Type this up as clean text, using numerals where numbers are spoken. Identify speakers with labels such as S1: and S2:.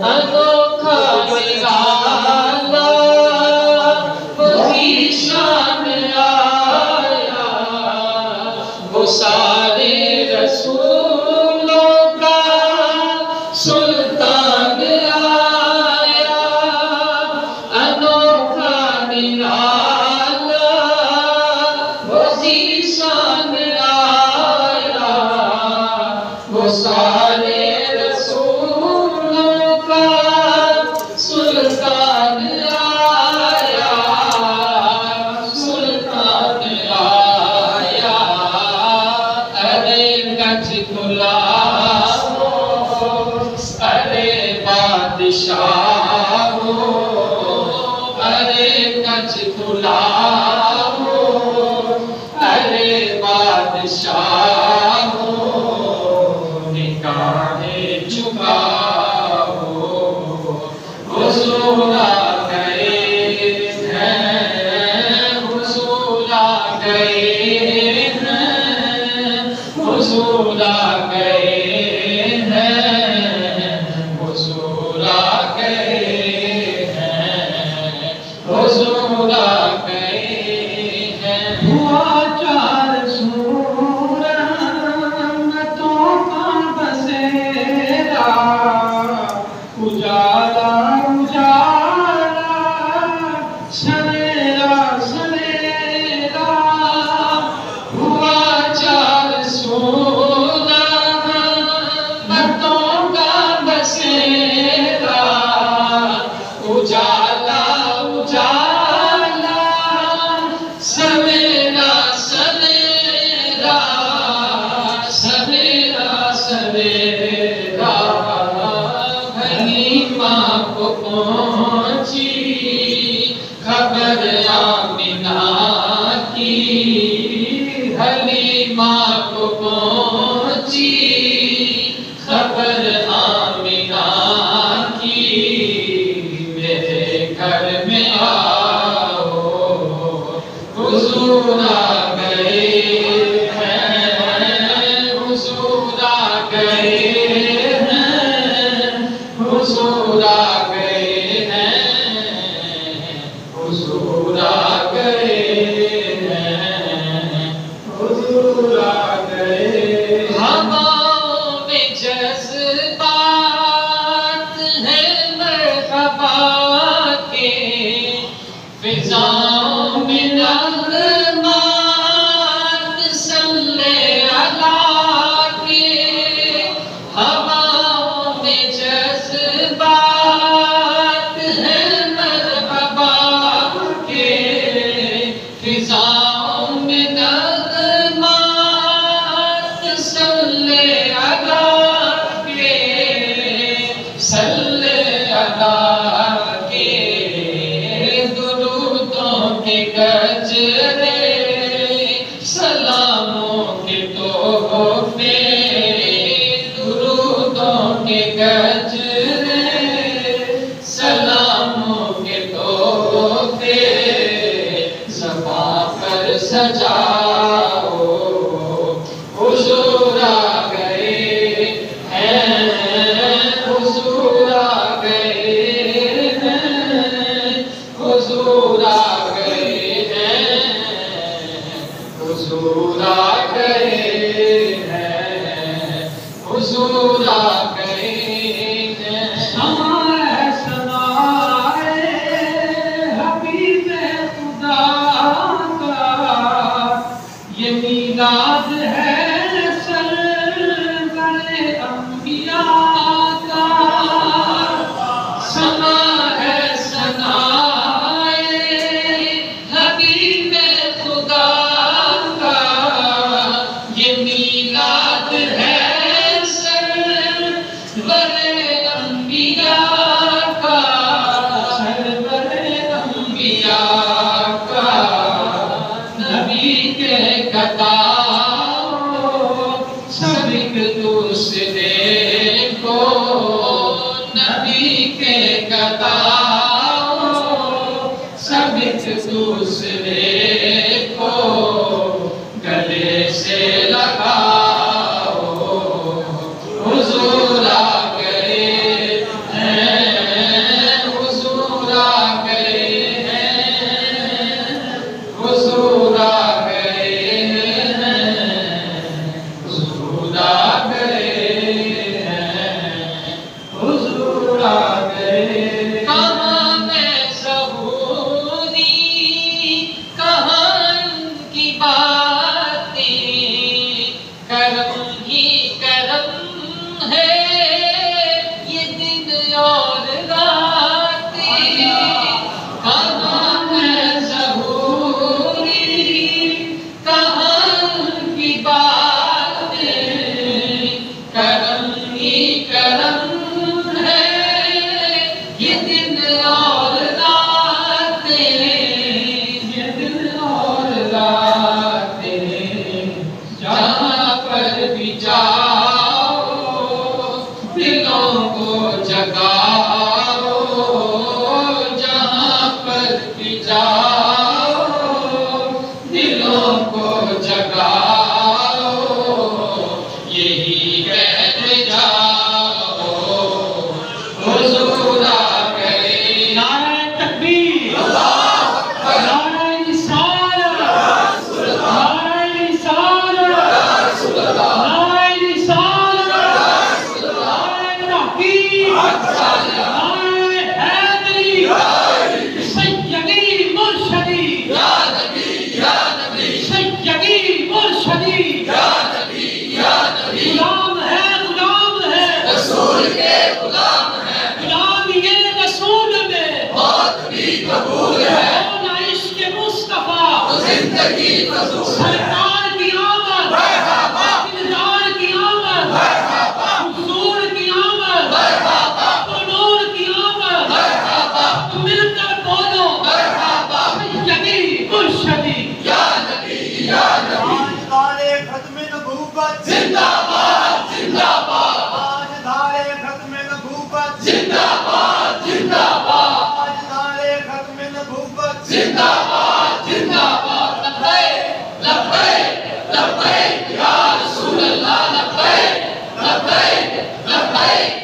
S1: अनोखा निराला वही शान आया, वो सारे रसूलों का सुल्तान आया। अनोखा निराला वही शान आया, वो सारे रसूलों का सुल्तान आया, सुल्तान आया। अरे गज गुलामो, अरे बादशाहो, अरे गज गुलामो, अरे बादशाहो, निगाहें झुकाओ, हुजूर आ गए हैं, हुजूर आ गए हैं, हुजूर आ गए हैं, हुजूर आ गए हैं, हुजूर आ गए हैं।
S2: हुआ चार सूरतों का बसेरा, उजाला उजाला सवेरा सवेरा।
S1: हुआ चार सूरतों का बसेरा, उजाला उजाला सवेरा सवेरा, सवेरा सवेरा। हलीमा को पहुंची खबर आमिना की, हलीमा को पहुंची खबर आमिना की। मेरे घर में आओ, हुजूर आ गए हैं, हुजूर आ गए हैं, हुजूर आ गए हैं, हुजूर आ गए हैं, हुजूर आ गए। हवाओं में जज्बात है मरहबा के, फिजाओं में नगमात सल्ले अला के। हवाओं में जज्बात है मरहबा के, फिजाओं में नगमात सल्ले अला के, सल्ले अला के। दुरूदों के गजरे, सलामों के तोहफे, दुरूदों के गजरे, सलामों के तोहफे। ज़बां पर सजाओ, हुजूर आ गए हैं, हुजूर आ गए हैं, हुजूर आ गए हैं, हुजूर आ गए हैं, हुजूर आ गए हैं।
S2: समाए समाए हबीबे खुदा का, ये मीलाद है सरवरे अंबिया का।
S1: सना है सनाए हबीबे खुदा का, ये मीलाद है सरवरे अंबिया का, सरवरे अंबिया का। नबी के कदमों सबिक दूसरे को, नबी के कदमों सबिक दूसरे को। गले से लगाओ, हुजूर आ गए हैं,
S2: गुलाम है
S1: रसूल के गुलाम है,
S2: गुलाम ये रसूल में
S1: मौत भी कबूल है,
S2: होना इश्क मुस्तफा
S1: तो जिंदगी फजूल है।
S2: सरकार की आमद
S1: मरहबा,
S2: दिलदार की आमद
S1: मरहबा,
S2: हुजूर की आमद
S1: मरहबा,
S2: नूर की आमद
S1: मरहबा,
S2: मिलकर बोलो
S1: मरहबा,
S2: सैयदी मुर्शदी
S1: या नबी या नबी।
S3: ताजदारे खत्म नबूवत
S1: जिंदाबाद जिंदाबाद
S3: ताजदारे खत्म नबूवत
S1: जिंदाबाद जिंदाबाद
S3: ताजदारे खत्म नबूवत
S1: जिंदाबाद जिंदाबाद। लब्बैक लब्बैक लब्बैक या रसूल अल्लाह, लब्बैक लब्बैक लब्बैक